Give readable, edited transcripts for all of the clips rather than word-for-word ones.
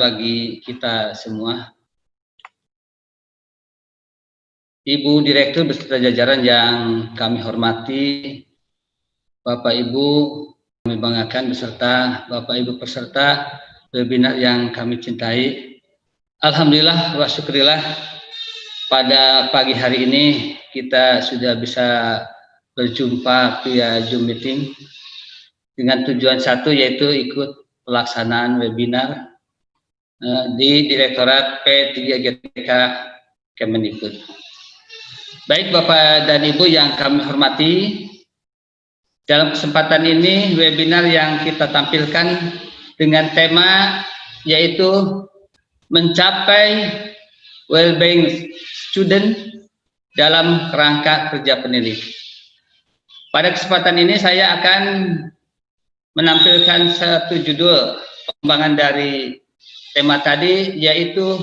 bagi kita semua. Ibu Direktur beserta jajaran yang kami hormati, Bapak Ibu kami banggakan beserta Bapak Ibu peserta webinar yang kami cintai. Alhamdulillah wa syukurillah, pada pagi hari ini kita sudah bisa berjumpa via Zoom meeting dengan tujuan satu, yaitu ikut pelaksanaan webinar di Direktorat P3GTK Kemendikbud. Baik Bapak dan Ibu yang kami hormati, dalam kesempatan ini webinar yang kita tampilkan dengan tema yaitu mencapai well-being student dalam kerangka kerja pendidik. Pada kesempatan ini saya akan menampilkan satu judul pengembangan dari tema tadi, yaitu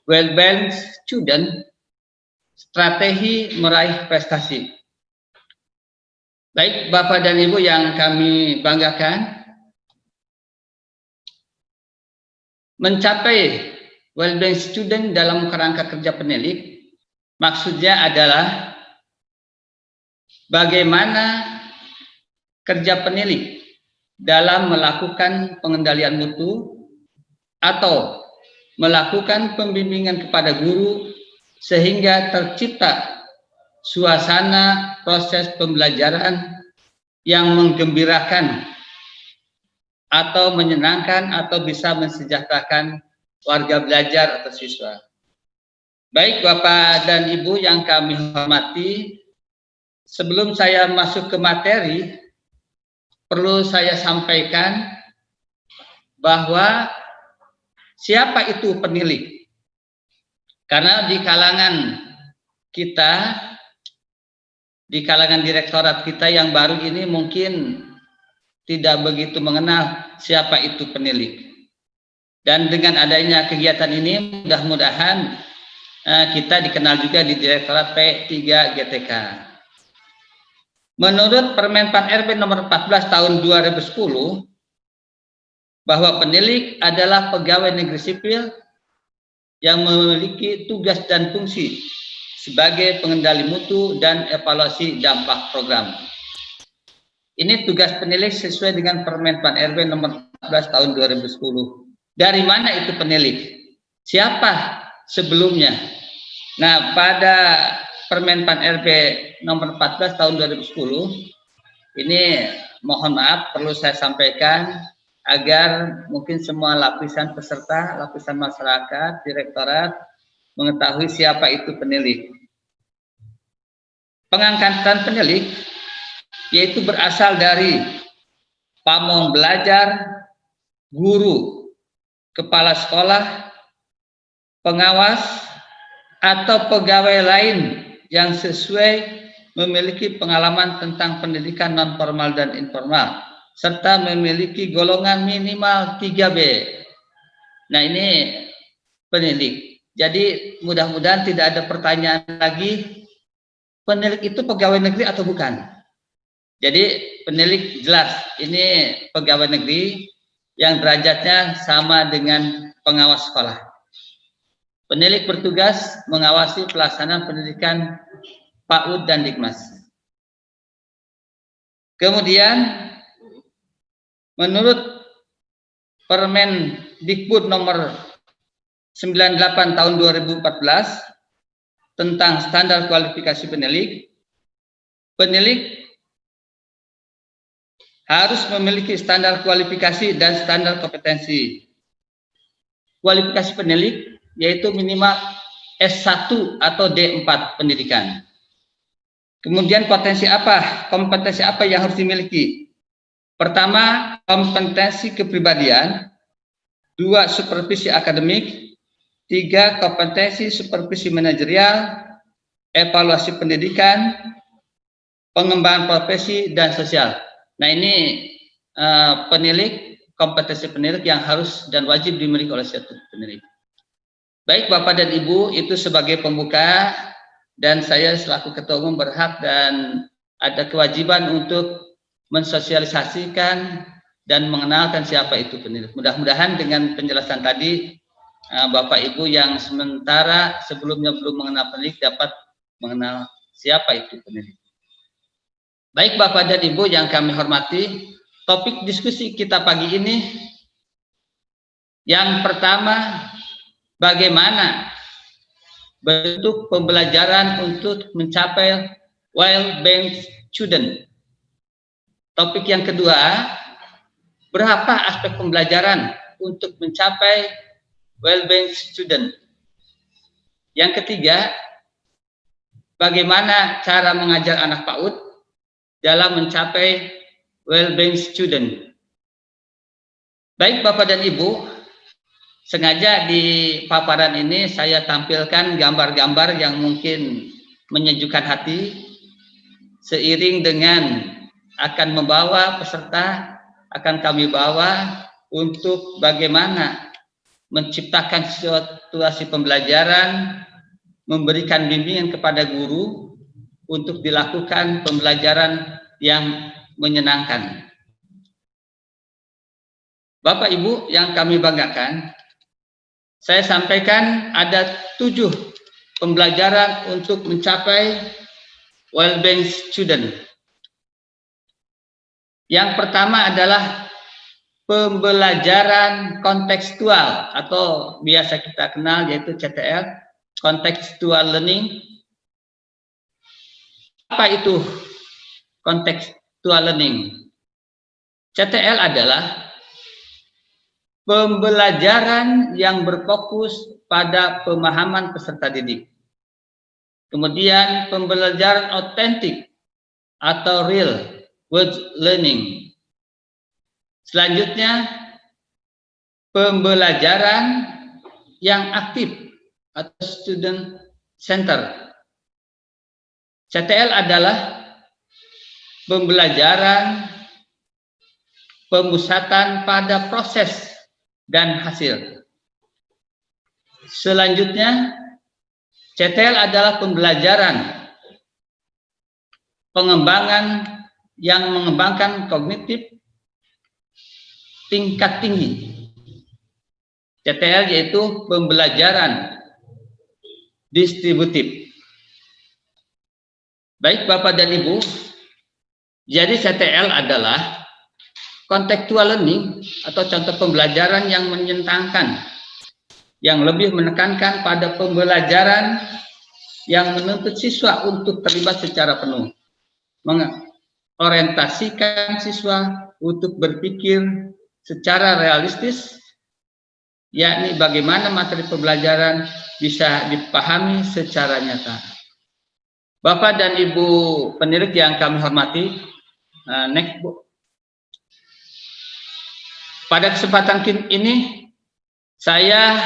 well-being student, strategi meraih prestasi. Baik Bapak dan Ibu yang kami banggakan, mencapai well-being student dalam kerangka kerja pendidik maksudnya adalah bagaimana kerja pendidik dalam melakukan pengendalian mutu atau melakukan pembimbingan kepada guru sehingga tercipta suasana proses pembelajaran yang menggembirakan atau menyenangkan atau bisa mensejahterakan warga belajar atau siswa. Baik Bapak dan Ibu yang kami hormati, sebelum saya masuk ke materi, perlu saya sampaikan bahwa siapa itu penilik? Karena di kalangan kita, di kalangan direktorat kita yang baru ini mungkin tidak begitu mengenal siapa itu penilik. Dan dengan adanya kegiatan ini mudah-mudahan kita dikenal juga di Direktorat P3GTK. Menurut Permen Pan RB nomor 14 tahun 2010, bahwa penilik adalah pegawai negeri sipil yang memiliki tugas dan fungsi sebagai pengendali mutu dan evaluasi dampak program. Ini tugas penilik sesuai dengan Permen Pan RB nomor 14 tahun 2010. Dari mana itu penilik? Siapa sebelumnya? Nah, pada Permen Pan RB nomor 14 tahun 2010, ini mohon maaf perlu saya sampaikan agar mungkin semua lapisan peserta, lapisan masyarakat, direktorat mengetahui siapa itu penilik. Pengangkatan penilik yaitu berasal dari pamong belajar, guru, kepala sekolah, pengawas, atau pegawai lain yang sesuai memiliki pengalaman tentang pendidikan non formal dan informal, serta memiliki golongan minimal 3B. Nah, ini penilik. Jadi mudah-mudahan tidak ada pertanyaan lagi, penilik itu pegawai negeri atau bukan? Jadi penilik jelas, ini pegawai negeri yang derajatnya sama dengan pengawas sekolah. Penilik bertugas mengawasi pelaksanaan pendidikan PAUD dan Dikmas. Kemudian menurut Permen Dikbud nomor 98 tahun 2014 tentang standar kualifikasi penilik, penilik harus memiliki standar kualifikasi dan standar kompetensi. Kualifikasi penilik yaitu minimal S1 atau D4 pendidikan. Kemudian kompetensi apa yang harus dimiliki? Pertama, kompetensi kepribadian. 2, supervisi akademik. 3, kompetensi supervisi manajerial, evaluasi pendidikan, pengembangan profesi dan sosial. Nah, ini penilik, kompetensi penilik yang harus dan wajib dimiliki oleh setiap penilik. Baik Bapak dan Ibu, itu sebagai pembuka, dan saya selaku Ketua Umum berhak dan ada kewajiban untuk mensosialisasikan dan mengenalkan siapa itu penilik. Mudah-mudahan dengan penjelasan tadi Bapak Ibu yang sementara sebelumnya belum mengenal penilik dapat mengenal siapa itu penilik. Baik Bapak dan Ibu yang kami hormati, topik diskusi kita pagi ini yang pertama, bagaimana bentuk pembelajaran untuk mencapai well-being student. Topik yang kedua, berapa aspek pembelajaran untuk mencapai well-being student. Yang ketiga, bagaimana cara mengajar anak PAUD dalam mencapai well-being student. Baik Bapak dan Ibu, sengaja di paparan ini saya tampilkan gambar-gambar yang mungkin menyejukkan hati, seiring dengan akan membawa peserta, akan kami bawa untuk bagaimana menciptakan situasi pembelajaran, memberikan bimbingan kepada guru untuk dilakukan pembelajaran yang menyenangkan. Bapak Ibu yang kami banggakan, saya sampaikan ada 7 pembelajaran untuk mencapai well-being student. Yang pertama adalah pembelajaran kontekstual atau biasa kita kenal yaitu CTL, contextual learning. Apa itu contextual learning? CTL adalah pembelajaran yang berfokus pada pemahaman peserta didik. Kemudian pembelajaran otentik atau real world learning. Selanjutnya pembelajaran yang aktif atau student center. CTL adalah pembelajaran pemusatan pada proses dan hasil. Selanjutnya CTL adalah pembelajaran pengembangan yang mengembangkan kognitif tingkat tinggi. CTL yaitu pembelajaran distributif. Baik Bapak dan Ibu, jadi CTL adalah contextual learning atau contoh pembelajaran yang menyenangkan, yang lebih menekankan pada pembelajaran yang menuntut siswa untuk terlibat secara penuh, mengorientasikan siswa untuk berpikir secara realistis, yakni bagaimana materi pembelajaran bisa dipahami secara nyata. Bapak dan Ibu penilik yang kami hormati, next Bu. Pada kesempatan ini saya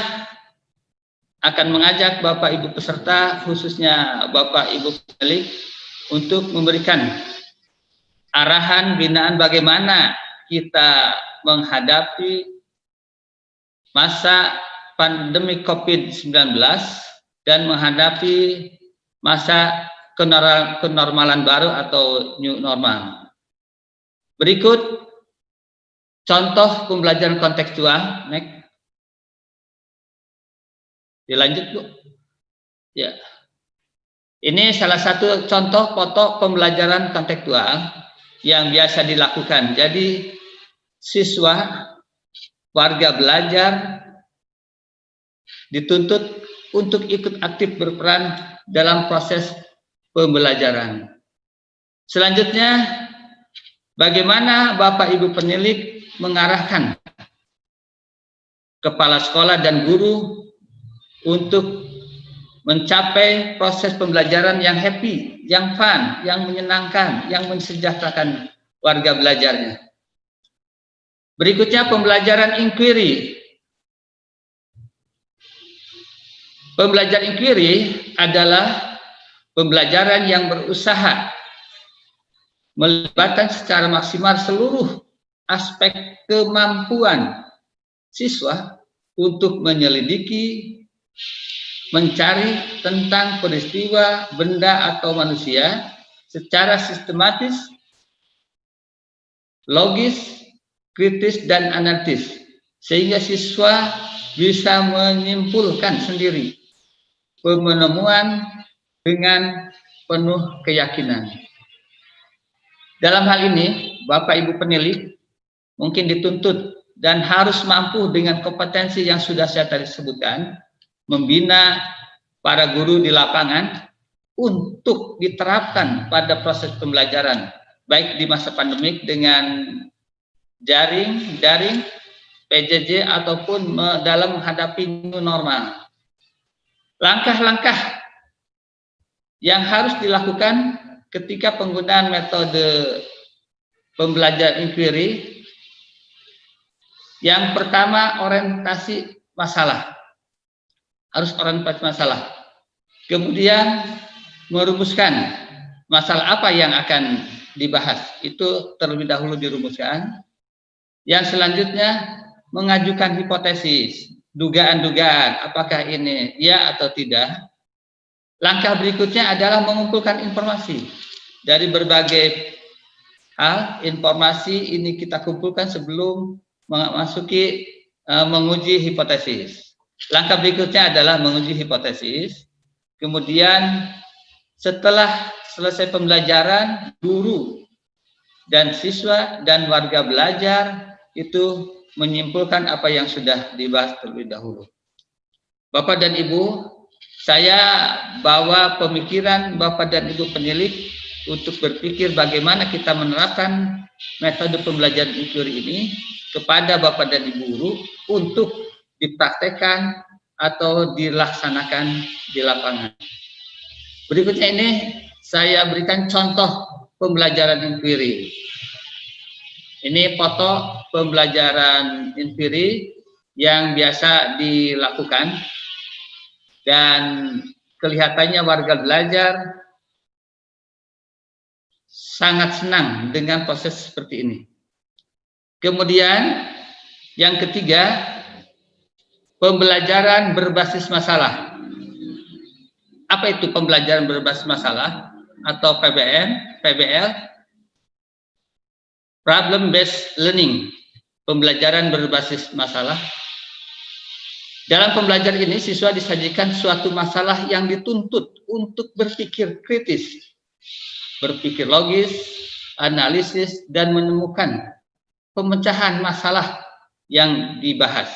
akan mengajak Bapak Ibu peserta, khususnya Bapak Ibu penilik, untuk memberikan arahan binaan bagaimana kita menghadapi masa pandemi COVID-19 dan menghadapi masa kenormalan baru atau new normal. Berikut contoh pembelajaran kontekstual. Next. Dilanjut Bu. Ya. Ini salah satu contoh foto pembelajaran kontekstual yang biasa dilakukan. Jadi siswa, warga belajar dituntut untuk ikut aktif berperan dalam proses pembelajaran. Selanjutnya, bagaimana Bapak Ibu penilik mengarahkan kepala sekolah dan guru untuk mencapai proses pembelajaran yang happy, yang fun, yang menyenangkan, yang mensejahterakan warga belajarnya. Berikutnya pembelajaran inquiry. Pembelajaran inquiry adalah pembelajaran yang berusaha melibatkan secara maksimal seluruh aspek kemampuan siswa untuk menyelidiki, mencari tentang peristiwa, benda atau manusia secara sistematis, logis, kritis, dan analitis, sehingga siswa bisa menyimpulkan sendiri penemuan dengan penuh keyakinan. Dalam hal ini, Bapak Ibu penilik mungkin dituntut dan harus mampu dengan kompetensi yang sudah saya tadi sebutkan, membina para guru di lapangan untuk diterapkan pada proses pembelajaran, baik di masa pandemik dengan daring, PJJ, ataupun dalam menghadapi new normal. Langkah-langkah yang harus dilakukan ketika penggunaan metode pembelajaran inquiry. Yang pertama, orientasi masalah. Harus orientasi masalah. Kemudian merumuskan masalah apa yang akan dibahas. Itu terlebih dahulu dirumuskan. Yang selanjutnya mengajukan hipotesis, dugaan-dugaan, apakah ini ya atau tidak. Langkah berikutnya adalah mengumpulkan informasi dari berbagai hal. Informasi ini kita kumpulkan sebelum memasuki menguji hipotesis. Langkah berikutnya adalah menguji hipotesis. Kemudian setelah selesai pembelajaran, guru dan siswa dan warga belajar itu menyimpulkan apa yang sudah dibahas terlebih dahulu. Bapak dan Ibu, saya bawa pemikiran Bapak dan Ibu penilik untuk berpikir bagaimana kita menerapkan metode pembelajaran inquiry ini kepada Bapak dan Ibu guru untuk dipraktekkan atau dilaksanakan di lapangan. Berikutnya ini saya berikan contoh pembelajaran inquiry. Ini foto pembelajaran inquiry yang biasa dilakukan, dan kelihatannya warga belajar sangat senang dengan proses seperti ini. Kemudian yang ketiga, pembelajaran berbasis masalah. Apa itu pembelajaran berbasis masalah atau PBL? Problem based learning, pembelajaran berbasis masalah. Dalam pembelajaran ini, siswa disajikan suatu masalah yang dituntut untuk berpikir kritis, berpikir logis, analisis, dan menemukan pemecahan masalah yang dibahas.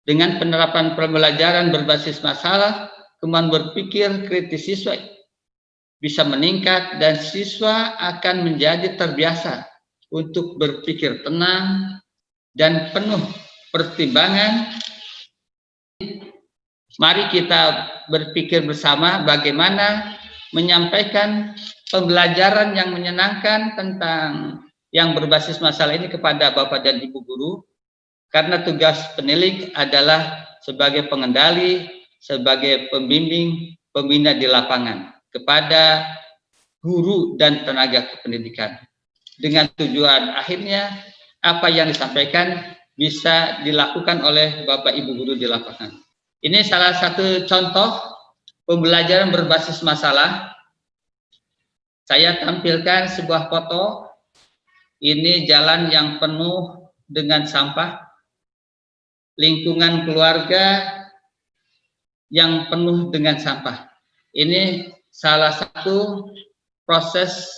Dengan penerapan pembelajaran berbasis masalah, kemampuan berpikir kritis siswa bisa meningkat dan siswa akan menjadi terbiasa untuk berpikir tenang dan penuh pertimbangan. Mari kita berpikir bersama bagaimana menyampaikan pembelajaran yang menyenangkan tentang yang berbasis masalah ini kepada Bapak dan Ibu guru, karena tugas penilik adalah sebagai pengendali, sebagai pembimbing, pembina di lapangan kepada guru dan tenaga kependidikan, dengan tujuan akhirnya apa yang disampaikan bisa dilakukan oleh Bapak Ibu guru di lapangan. Ini salah satu contoh pembelajaran berbasis masalah. Saya tampilkan sebuah foto. Ini jalan yang penuh dengan sampah, lingkungan keluarga yang penuh dengan sampah. Ini salah satu proses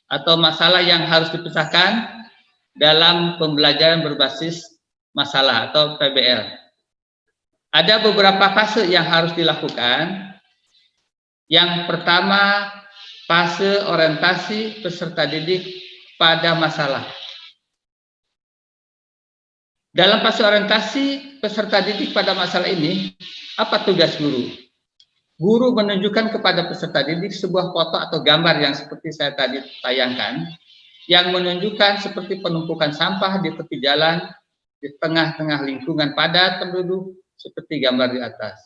atau masalah yang harus dipecahkan dalam pembelajaran berbasis masalah atau PBL. Ada beberapa fase yang harus dilakukan. Yang pertama, fase orientasi peserta didik pada masalah. Dalam fase orientasi peserta didik pada masalah ini, apa tugas guru? Guru menunjukkan kepada peserta didik sebuah foto atau gambar yang seperti saya tadi tayangkan, yang menunjukkan seperti penumpukan sampah di tepi jalan, di tengah-tengah lingkungan padat penduduk, seperti gambar di atas.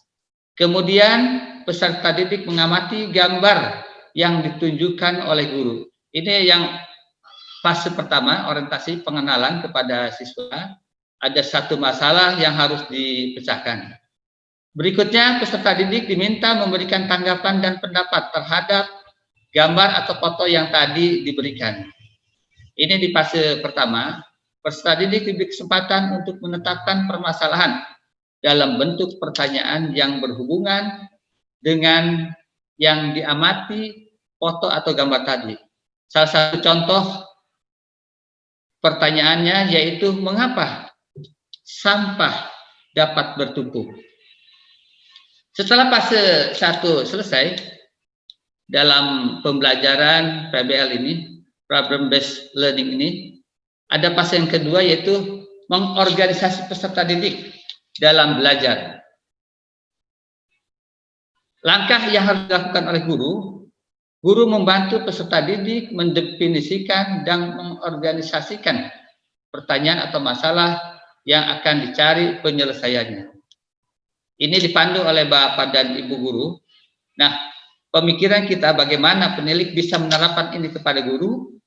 Kemudian peserta didik mengamati gambar yang ditunjukkan oleh guru. Ini yang fase pertama, orientasi pengenalan kepada siswa. Ada satu masalah yang harus dipecahkan. Berikutnya, peserta didik diminta memberikan tanggapan dan pendapat terhadap gambar atau foto yang tadi diberikan. Ini di fase pertama, peserta didik diberi kesempatan untuk menetapkan permasalahan dalam bentuk pertanyaan yang berhubungan dengan yang diamati, foto atau gambar tadi. Salah satu contoh pertanyaannya yaitu mengapa sampah dapat bertumpuk. Setelah fase 1 selesai, dalam pembelajaran PBL ini, problem based learning ini, ada fase yang kedua yaitu mengorganisasi peserta didik dalam belajar. Langkah yang harus dilakukan oleh guru membantu peserta didik mendefinisikan dan mengorganisasikan pertanyaan atau masalah yang akan dicari penyelesaiannya. Ini dipandu oleh Bapak dan Ibu guru. Nah, pemikiran kita bagaimana penilik bisa menerapkan ini kepada guru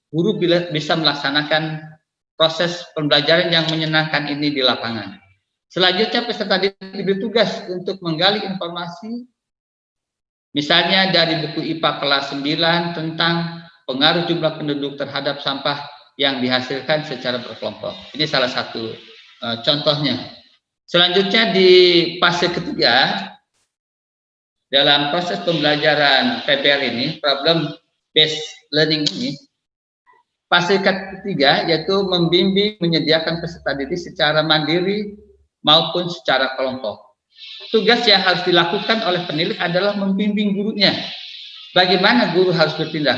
bisa melaksanakan proses pembelajaran yang menyenangkan ini di lapangan. Selanjutnya peserta didik diberi tugas untuk menggali informasi, misalnya dari buku IPA kelas 9 tentang pengaruh jumlah penduduk terhadap sampah yang dihasilkan secara berkelompok. Ini salah satu contohnya. Selanjutnya di fase ketiga, dalam proses pembelajaran PBL ini, problem based learning ini, fase ketiga yaitu membimbing menyediakan peserta didik secara mandiri maupun secara kelompok. Tugas yang harus dilakukan oleh penilik adalah membimbing gurunya. Bagaimana guru harus bertindak?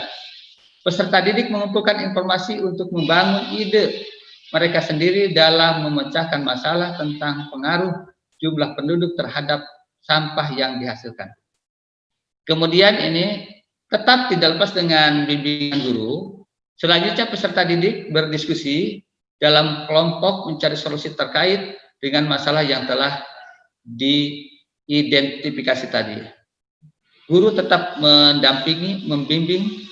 Peserta didik mengumpulkan informasi untuk membangun ide mereka sendiri dalam memecahkan masalah tentang pengaruh jumlah penduduk terhadap sampah yang dihasilkan. Kemudian ini tetap tidak lepas dengan bimbingan guru. Selanjutnya peserta didik berdiskusi dalam kelompok mencari solusi terkait dengan masalah yang telah diidentifikasi tadi. Guru tetap mendampingi, membimbing.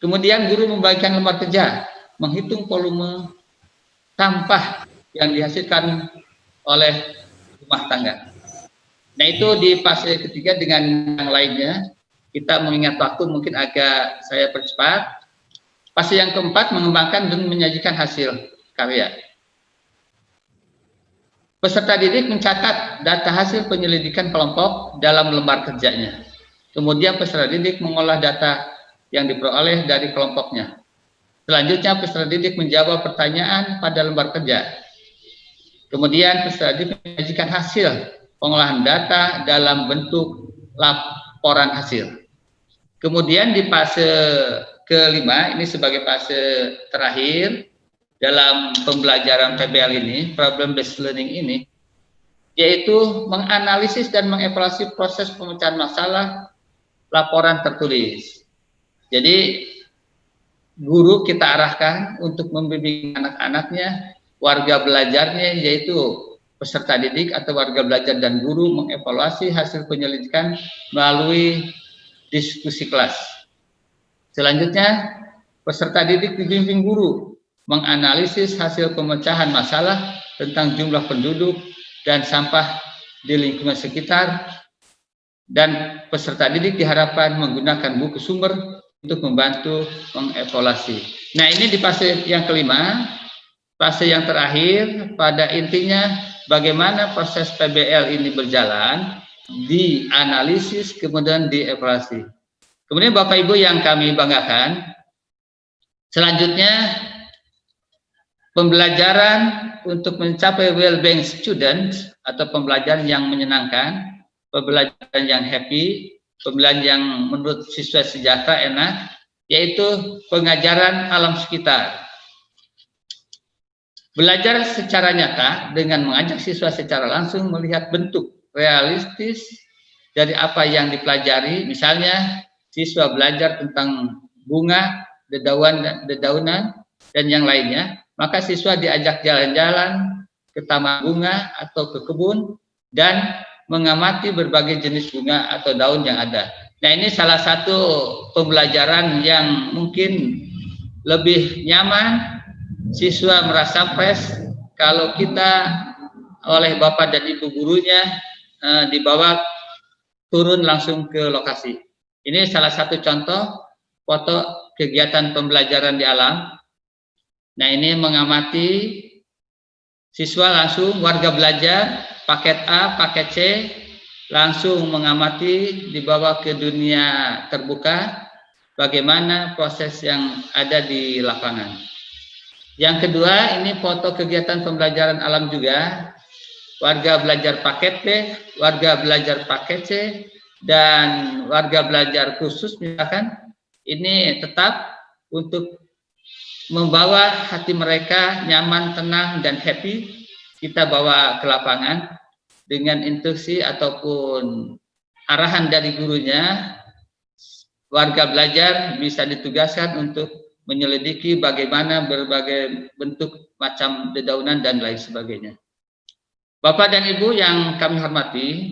Kemudian guru membagikan lembar kerja, menghitung volume sampah yang dihasilkan oleh rumah tangga. Nah, itu di fase ketiga. Dengan yang lainnya, kita mengingat waktu mungkin agak saya percepat. Fase yang keempat, mengembangkan dan menyajikan hasil karya. Peserta didik mencatat data hasil penyelidikan kelompok dalam lembar kerjanya. Kemudian peserta didik mengolah data yang diperoleh dari kelompoknya. Selanjutnya peserta didik menjawab pertanyaan pada lembar kerja. Kemudian peserta didik menyajikan hasil pengolahan data dalam bentuk laporan hasil. Kemudian di fase kelima, ini sebagai fase terakhir dalam pembelajaran PBL ini, problem based learning ini, yaitu menganalisis dan mengevaluasi proses pemecahan masalah laporan tertulis. Jadi guru kita arahkan untuk membimbing anak-anaknya, warga belajarnya, yaitu peserta didik atau warga belajar dan guru mengevaluasi hasil penyelidikan melalui diskusi kelas. Selanjutnya, peserta didik dibimbing guru menganalisis hasil pemecahan masalah tentang jumlah penduduk dan sampah di lingkungan sekitar, dan peserta didik diharapkan menggunakan buku sumber untuk membantu mengevaluasi. Nah, ini di fase yang kelima, fase yang terakhir. Pada intinya bagaimana proses PBL ini berjalan, dianalisis kemudian dievaluasi. Kemudian Bapak Ibu yang kami banggakan, selanjutnya pembelajaran untuk mencapai well-being students atau pembelajaran yang menyenangkan, pembelajaran yang happy, pembelajaran yang menurut siswa sejahtera, enak, yaitu pengajaran alam sekitar. Belajar secara nyata dengan mengajak siswa secara langsung melihat bentuk realistis dari apa yang dipelajari. Misalnya siswa belajar tentang bunga, dedaunan, dan yang lainnya, maka siswa diajak jalan-jalan ke taman bunga atau ke kebun dan mengamati berbagai jenis bunga atau daun yang ada. Nah, ini salah satu pembelajaran yang mungkin lebih nyaman, siswa merasa fresh kalau kita oleh Bapak dan Ibu gurunya dibawa turun langsung ke lokasi. Ini salah satu contoh foto kegiatan pembelajaran di alam. Nah, ini mengamati siswa langsung warga belajar paket A, paket C langsung mengamati dibawa ke dunia terbuka bagaimana proses yang ada di lapangan. Yang kedua, ini foto kegiatan pembelajaran alam juga. Warga belajar paket B, warga belajar paket C, dan warga belajar khusus misalkan, ini tetap untuk membawa hati mereka nyaman, tenang, dan happy. Kita bawa ke lapangan dengan instruksi ataupun arahan dari gurunya. Warga belajar bisa ditugaskan untuk menyelidiki bagaimana berbagai bentuk macam dedaunan dan lain sebagainya. Bapak dan Ibu yang kami hormati,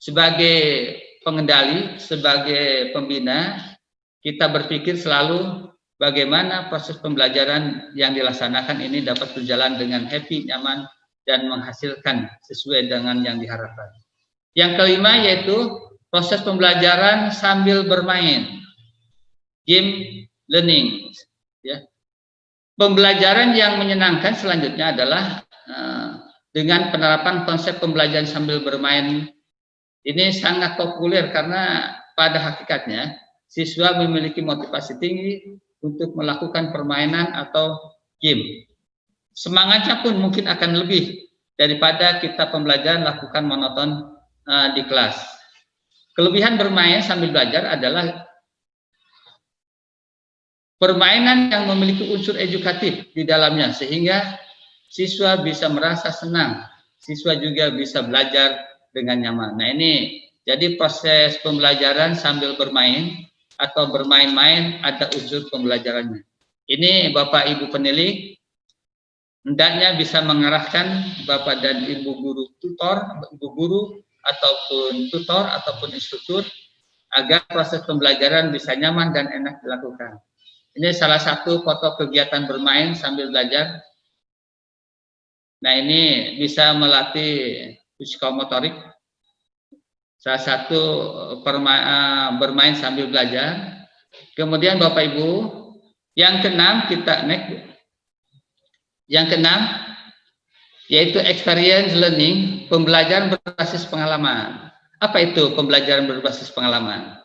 sebagai pengendali, sebagai pembina, kita berpikir selalu bagaimana proses pembelajaran yang dilaksanakan ini dapat berjalan dengan happy, nyaman, dan menghasilkan sesuai dengan yang diharapkan. Yang kelima yaitu proses pembelajaran sambil bermain, game learning. Ya. Pembelajaran yang menyenangkan selanjutnya adalah dengan penerapan konsep pembelajaran sambil bermain. Ini sangat populer karena pada hakikatnya siswa memiliki motivasi tinggi untuk melakukan permainan atau game. Semangatnya pun mungkin akan lebih daripada kita pembelajaran lakukan monoton di kelas. Kelebihan bermain sambil belajar adalah permainan yang memiliki unsur edukatif di dalamnya sehingga siswa bisa merasa senang, siswa juga bisa belajar dengan nyaman. Nah, ini jadi proses pembelajaran sambil bermain atau bermain-main ada unsur pembelajarannya. Ini Bapak Ibu penilik hendaknya bisa mengarahkan Bapak dan Ibu guru tutor, Ibu guru ataupun tutor ataupun instruktur agar proses pembelajaran bisa nyaman dan enak dilakukan. Ini salah satu foto kegiatan bermain sambil belajar. Nah, ini bisa melatih psikomotorik. Salah satu bermain sambil belajar. Kemudian Bapak Ibu, yang keenam kita next. Yang keenam yaitu experience learning, pembelajaran berbasis pengalaman. Apa itu pembelajaran berbasis pengalaman?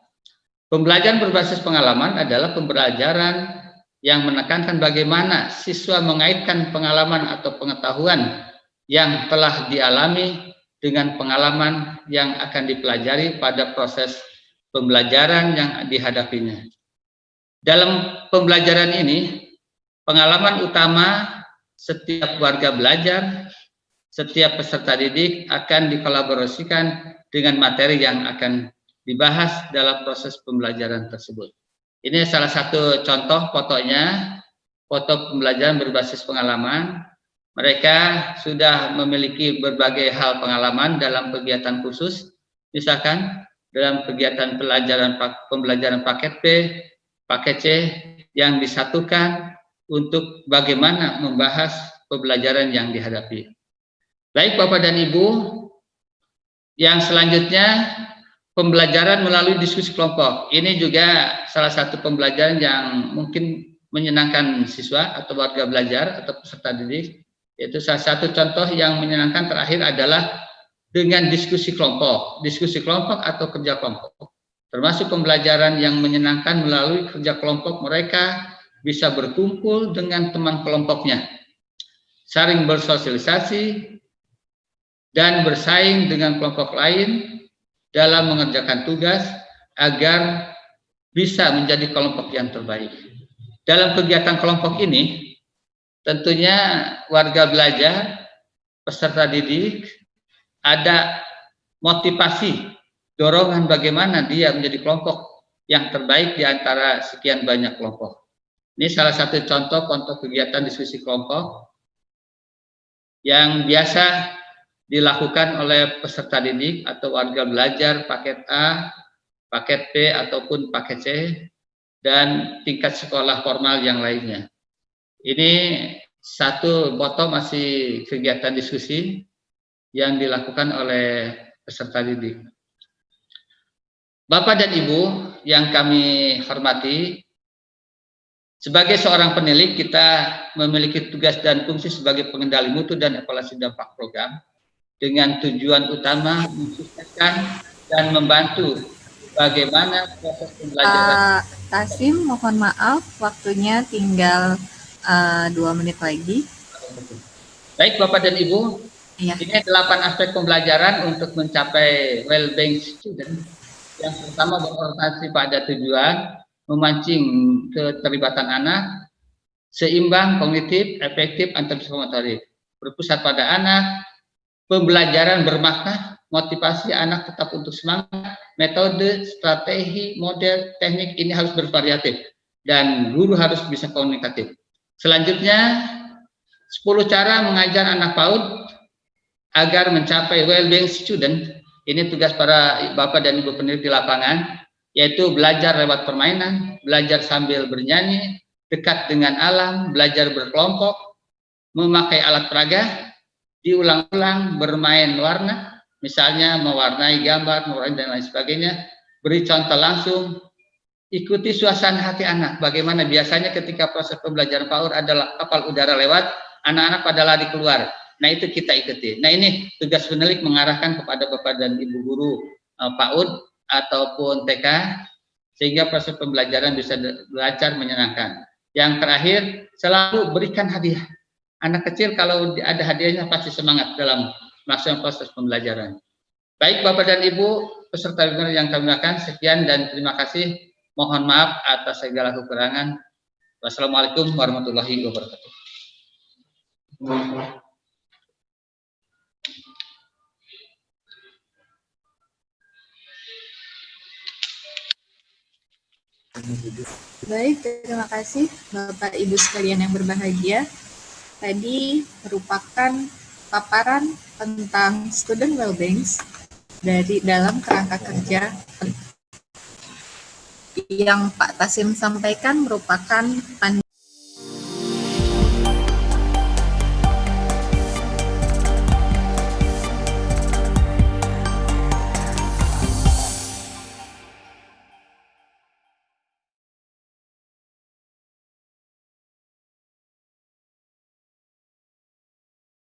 Pembelajaran berbasis pengalaman adalah pembelajaran yang menekankan bagaimana siswa mengaitkan pengalaman atau pengetahuan yang telah dialami dengan pengalaman yang akan dipelajari pada proses pembelajaran yang dihadapinya. Dalam pembelajaran ini, pengalaman utama setiap warga belajar, setiap peserta didik akan dikolaborasikan dengan materi yang akan dibahas dalam proses pembelajaran tersebut. Ini salah satu contoh fotonya, foto pembelajaran berbasis pengalaman. Mereka sudah memiliki berbagai hal pengalaman dalam kegiatan khusus, misalkan dalam kegiatan pembelajaran paket B, paket C yang disatukan untuk bagaimana membahas pembelajaran yang dihadapi. Baik Bapak dan Ibu, yang selanjutnya pembelajaran melalui diskusi kelompok. Ini juga salah satu pembelajaran yang mungkin menyenangkan siswa atau warga belajar atau peserta didik. Yaitu salah satu contoh yang menyenangkan terakhir adalah dengan diskusi kelompok. Diskusi kelompok atau kerja kelompok. Termasuk pembelajaran yang menyenangkan melalui kerja kelompok, mereka bisa berkumpul dengan teman kelompoknya, saling bersosialisasi, dan bersaing dengan kelompok lain dalam mengerjakan tugas agar bisa menjadi kelompok yang terbaik. Dalam kegiatan kelompok ini, tentunya warga belajar, peserta didik, ada motivasi, dorongan bagaimana dia menjadi kelompok yang terbaik di antara sekian banyak kelompok. Ini salah satu contoh kegiatan diskusi kelompok yang biasa dilakukan oleh peserta didik atau warga belajar paket A, paket B, ataupun paket C, dan tingkat sekolah formal yang lainnya. Ini satu foto masih kegiatan diskusi yang dilakukan oleh peserta didik. Bapak dan Ibu yang kami hormati, Sebagai seorang penilik, kita memiliki tugas dan fungsi sebagai pengendali mutu dan evaluasi dampak program dengan tujuan utama mensukseskan dan membantu bagaimana proses pembelajaran. Tasim, mohon maaf, waktunya tinggal 2 menit lagi. Baik Bapak dan Ibu, Ya. ini 8 aspek pembelajaran untuk mencapai well-being student. Yang pertama berorientasi pada tujuan, memancing keterlibatan anak, seimbang, kognitif, efektif, antarpsikomotorik, berpusat pada anak, pembelajaran bermakna, motivasi anak tetap untuk semangat, metode, strategi, model, teknik ini harus bervariatif dan guru harus bisa komunikatif. Selanjutnya, 10 cara mengajar anak PAUD agar mencapai well-being student. Ini tugas para Bapak dan Ibu pendidik di lapangan, yaitu belajar lewat permainan, belajar sambil bernyanyi, dekat dengan alam, belajar berkelompok, memakai alat peraga, diulang-ulang, bermain warna, misalnya mewarnai gambar, mewarnai dan lain sebagainya, beri contoh langsung, ikuti suasana hati anak. Bagaimana biasanya ketika proses pembelajaran PAUD adalah kapal udara lewat, anak-anak pada lari keluar. Nah itu kita ikuti. Nah ini tugas penilik mengarahkan kepada Bapak dan Ibu guru PAUD ataupun TK, sehingga proses pembelajaran bisa lancar, menyenangkan. Yang terakhir, selalu berikan hadiah. Anak kecil kalau ada hadiahnya pasti semangat dalam melaksanakan proses pembelajaran. Baik Bapak dan Ibu peserta webinar yang kami muliakan, sekian dan terima kasih. Mohon maaf atas segala kekurangan. Wassalamualaikum warahmatullahi wabarakatuh. Baik, terima kasih Bapak Ibu sekalian yang berbahagia. Tadi merupakan paparan tentang student well-being dari dalam kerangka kerja yang Pak Tasim sampaikan merupakan pandangan